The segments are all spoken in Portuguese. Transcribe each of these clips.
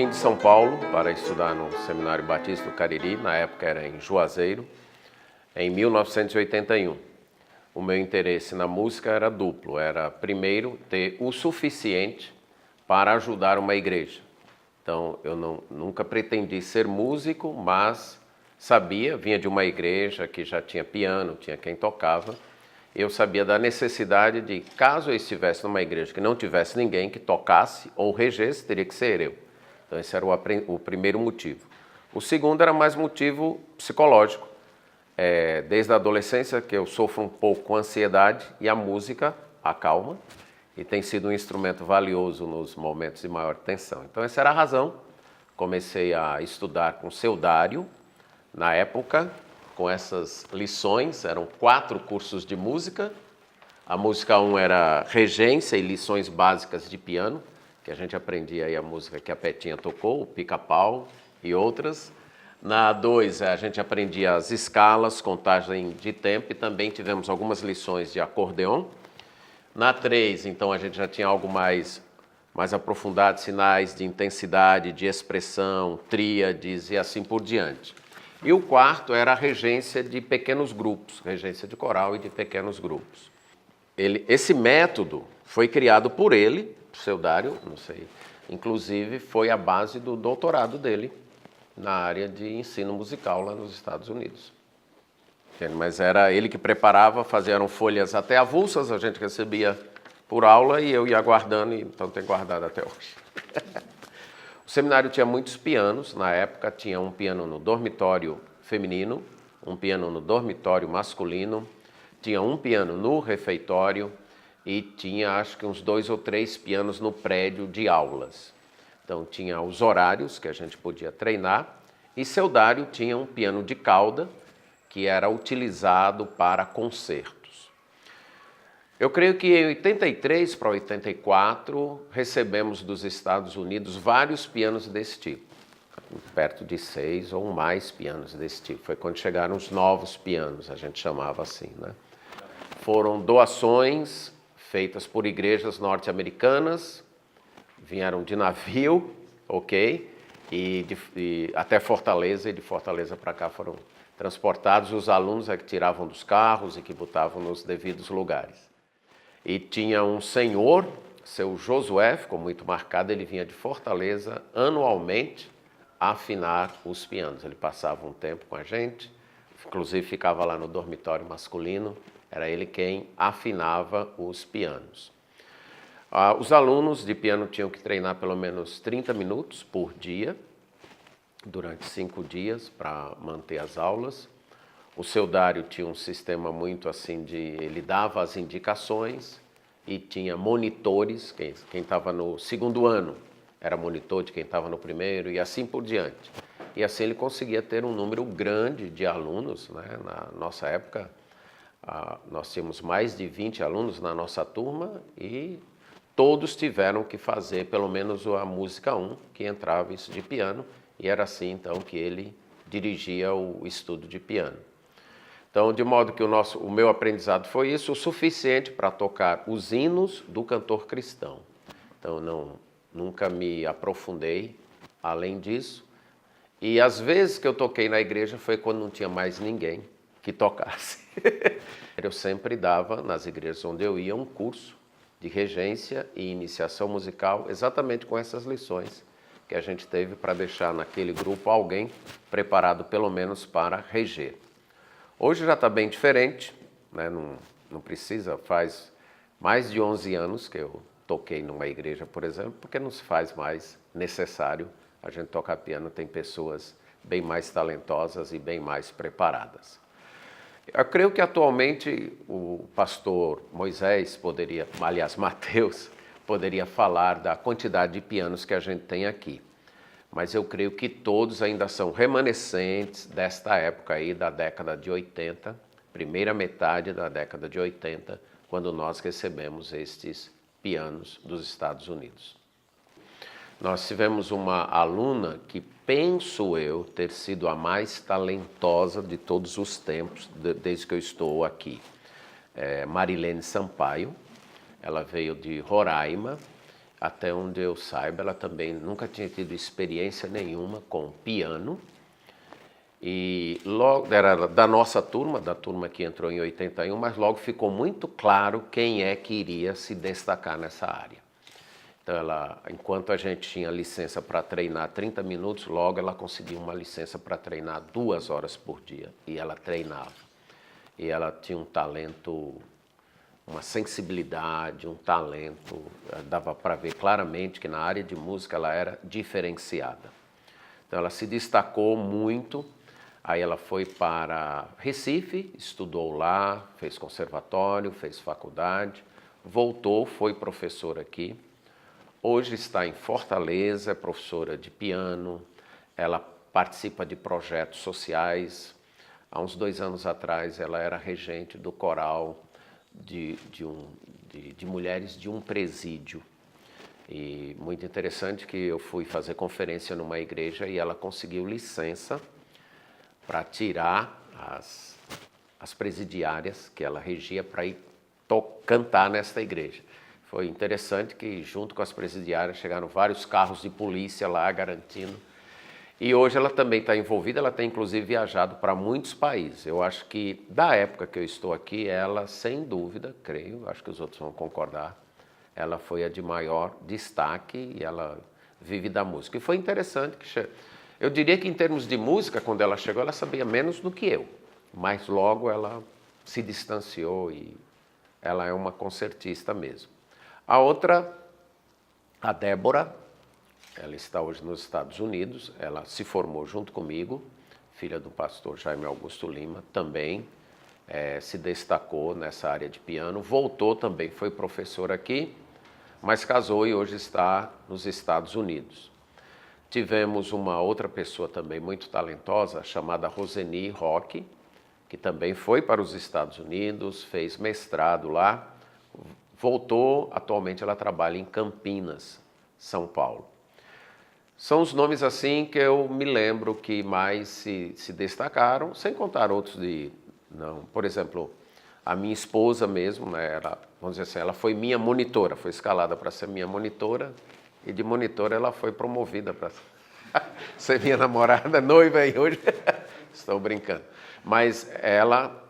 vim de São Paulo para estudar no Seminário Batista do Cariri, na época era em Juazeiro, em 1981. O meu interesse na música era duplo, era primeiro ter o suficiente para ajudar uma igreja. Então eu nunca pretendi ser músico, mas sabia, vinha de uma igreja que já tinha piano, tinha quem tocava. Eu sabia da necessidade de, caso eu estivesse numa igreja que não tivesse ninguém que tocasse ou regesse, teria que ser eu. Então esse era o primeiro motivo. O segundo era mais motivo psicológico. Desde a adolescência que eu sofro um pouco com ansiedade e a música acalma e tem sido um instrumento valioso nos momentos de maior tensão. Então essa era a razão. Comecei a estudar com o seu Dário, na época, com essas lições, eram 4 cursos de música. A música 1 era regência e lições básicas de piano, que a gente aprendia aí a música que a Petinha tocou, o Pica-Pau e outras. Na 2 a gente aprendia as escalas, contagem de tempo e também tivemos algumas lições de acordeon. Na 3, então, a gente já tinha algo mais aprofundado, sinais de intensidade, de expressão, tríades e assim por diante. E o 4 era a regência de pequenos grupos, regência de coral e de pequenos grupos. Esse método foi criado por ele, o seu Dário, não sei, inclusive foi a base do doutorado dele na área de ensino musical lá nos Estados Unidos. Mas era ele que preparava, eram folhas até avulsas, a gente recebia por aula e eu ia guardando, então tenho guardado até hoje. O seminário tinha muitos pianos, na época tinha um piano no dormitório feminino, um piano no dormitório masculino, tinha um piano no refeitório e tinha acho que uns 2 ou 3 pianos no prédio de aulas. Então tinha os horários que a gente podia treinar e seu Dário tinha um piano de cauda que era utilizado para concertos. Eu creio que em 83 para 84 recebemos dos Estados Unidos vários pianos desse tipo, perto de 6 ou mais pianos desse tipo. Foi quando chegaram os novos pianos, a gente chamava assim, né? Foram doações feitas por igrejas norte-americanas, vieram de navio, ok? E até Fortaleza, e de Fortaleza para cá foram transportados. Os alunos que tiravam dos carros e que botavam nos devidos lugares. E tinha um senhor, seu Josué, ficou muito marcado, ele vinha de Fortaleza anualmente afinar os pianos. Ele passava um tempo com a gente, inclusive ficava lá no dormitório masculino, era ele quem afinava os pianos. Os alunos de piano tinham que treinar pelo menos 30 minutos por dia, durante 5 dias, para manter as aulas. O seu Dário tinha um sistema muito assim ele dava as indicações e tinha monitores, quem estava no segundo ano era monitor de quem estava no primeiro e assim por diante. E assim ele conseguia ter um número grande de alunos, né? Na nossa época, nós tínhamos mais de 20 alunos na nossa turma e todos tiveram que fazer pelo menos a música 1, que entrava isso de piano, e era assim então que ele dirigia o estudo de piano. Então, de modo que o meu aprendizado foi isso, o suficiente para tocar os hinos do cantor cristão. Então, nunca me aprofundei além disso. E as vezes que eu toquei na igreja foi quando não tinha mais ninguém que tocasse. Eu sempre dava, nas igrejas onde eu ia, um curso de regência e iniciação musical, exatamente com essas lições que a gente teve para deixar naquele grupo alguém preparado pelo menos para reger. Hoje já está bem diferente, né? Não precisa, faz mais de 11 anos que eu toquei numa igreja, por exemplo, porque não se faz mais necessário a gente tocar piano, tem pessoas bem mais talentosas e bem mais preparadas. Eu creio que atualmente o pastor Moisés Mateus, poderia falar da quantidade de pianos que a gente tem aqui. Mas eu creio que todos ainda são remanescentes desta época aí, da década de 80, primeira metade da década de 80, quando nós recebemos estes pianos dos Estados Unidos. Nós tivemos uma aluna que penso eu ter sido a mais talentosa de todos os tempos, desde que eu estou aqui. Marilene Sampaio, ela veio de Roraima. até onde eu saiba, ela também nunca tinha tido experiência nenhuma com piano. E logo era da nossa turma, da turma que entrou em 81, mas logo ficou muito claro quem é que iria se destacar nessa área. Então, enquanto a gente tinha licença para treinar 30 minutos, logo ela conseguiu uma licença para treinar 2 horas por dia. E ela treinava. E ela tinha um talento, uma sensibilidade, um talento. Dava para ver claramente que na área de música ela era diferenciada. Então, ela se destacou muito. Aí ela foi para Recife, estudou lá, fez conservatório, fez faculdade, voltou, foi professora aqui. Hoje está em Fortaleza, é professora de piano, ela participa de projetos sociais. Há uns 2 anos atrás ela era regente do coral de mulheres de um presídio. E muito interessante que eu fui fazer conferência numa igreja e ela conseguiu licença para tirar as presidiárias que ela regia para ir cantar nesta igreja. Foi interessante que junto com as presidiárias chegaram vários carros de polícia lá garantindo. E hoje ela também está envolvida, ela tem inclusive viajado para muitos países. Eu acho que da época que eu estou aqui, ela sem dúvida, creio, acho que os outros vão concordar, ela foi a de maior destaque e ela vive da música. E foi interessante que eu diria que em termos de música, quando ela chegou, ela sabia menos do que eu. Mas logo ela se distanciou e ela é uma concertista mesmo. A outra, a Débora, ela está hoje nos Estados Unidos, ela se formou junto comigo, filha do pastor Jaime Augusto Lima, também se destacou nessa área de piano, voltou também, foi professora aqui, mas casou e hoje está nos Estados Unidos. Tivemos uma outra pessoa também muito talentosa, chamada Roseni Roque, que também foi para os Estados Unidos, fez mestrado lá, voltou, atualmente ela trabalha em Campinas, São Paulo. São os nomes assim que eu me lembro que mais se destacaram, sem contar outros por exemplo, a minha esposa mesmo, né, vamos dizer assim, ela foi minha monitora, foi escalada para ser minha monitora, e de monitora ela foi promovida para ser minha namorada, noiva e hoje estou brincando. Mas ela,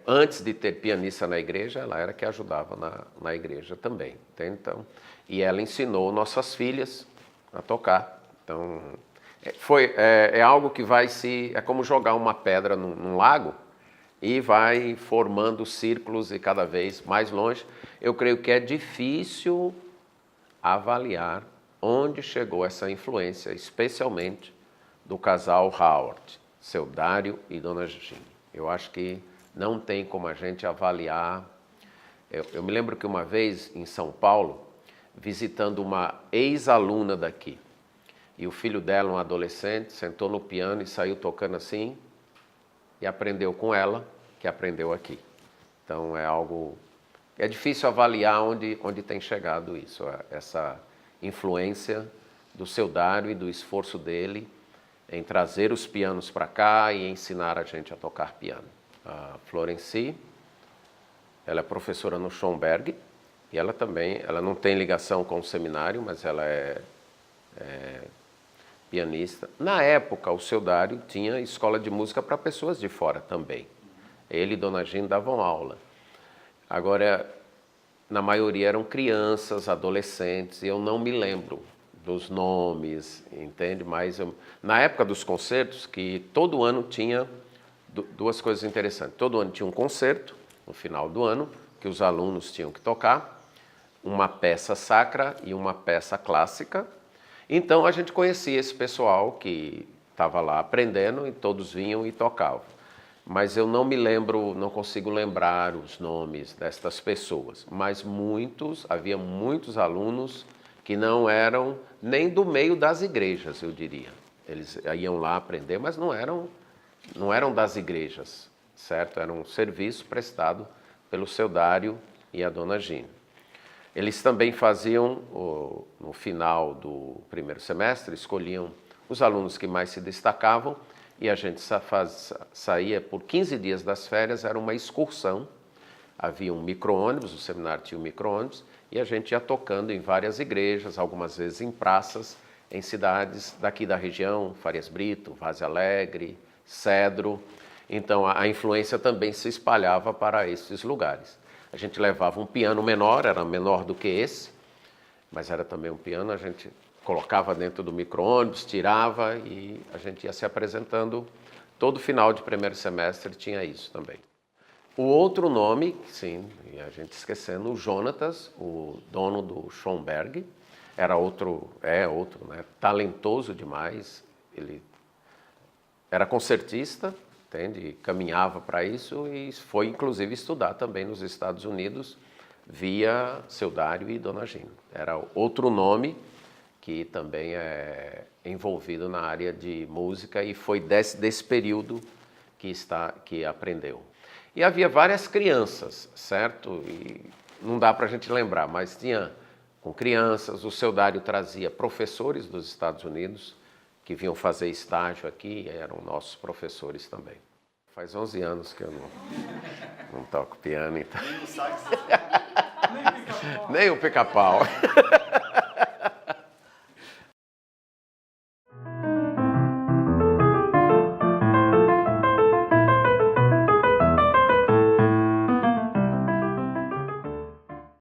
antes de ter pianista na igreja, ela era que ajudava na igreja também. Então, e ela ensinou nossas filhas a tocar. Então, é algo que é como jogar uma pedra num lago e vai formando círculos e cada vez mais longe. Eu creio que é difícil avaliar onde chegou essa influência, especialmente do casal Howard, seu Dário e Dona Gine. Eu acho que não tem como a gente avaliar. Eu me lembro que uma vez em São Paulo, visitando uma ex-aluna daqui, e o filho dela, um adolescente, sentou no piano e saiu tocando assim, e aprendeu com ela, que aprendeu aqui. Então é difícil avaliar onde tem chegado isso, essa influência do seu Dário e do esforço dele em trazer os pianos para cá e ensinar a gente a tocar piano. A Florenci, ela é professora no Schomberg e ela não tem ligação com o seminário, mas ela é pianista. Na época, o seu Dário tinha escola de música para pessoas de fora também. Ele e Dona Gine davam aula. Agora, na maioria eram crianças, adolescentes, e eu não me lembro dos nomes, entende? Mas na época dos concertos, que todo ano tinha 2 coisas interessantes. Todo ano tinha um concerto, no final do ano, que os alunos tinham que tocar, uma peça sacra e uma peça clássica. Então a gente conhecia esse pessoal que estava lá aprendendo e todos vinham e tocavam. Mas eu não me lembro, não consigo lembrar os nomes destas pessoas. Mas havia muitos alunos que não eram nem do meio das igrejas, eu diria. Eles iam lá aprender, mas não eram das igrejas, certo? Era um serviço prestado pelo seu Dário e a Dona Gine. Eles também faziam, no final do primeiro semestre, escolhiam os alunos que mais se destacavam e a gente saía por 15 dias das férias, era uma excursão havia um micro-ônibus, o seminário tinha um micro-ônibus, e a gente ia tocando em várias igrejas, algumas vezes em praças, em cidades daqui da região, Farias Brito, Vaze Alegre, Cedro. Então a influência também se espalhava para esses lugares. A gente levava um piano menor, era menor do que esse, mas era também um piano, a gente colocava dentro do micro-ônibus, tirava e a gente ia se apresentando. Todo final de primeiro semestre tinha isso também. O outro nome, sim, e a gente esquecendo, o Jonatas, o dono do Schomberg, era outro, né, talentoso demais. Ele era concertista, entende? Caminhava para isso e foi inclusive estudar também nos Estados Unidos via seu Dário e Dona Gina. Era outro nome que também é envolvido na área de música e foi desse período que aprendeu. E havia várias crianças, certo? E não dá para a gente lembrar, mas tinha com crianças, o seu Dário trazia professores dos Estados Unidos que vinham fazer estágio aqui e eram nossos professores também. Faz 11 anos que eu não toco piano, então. Nem o pica-pau.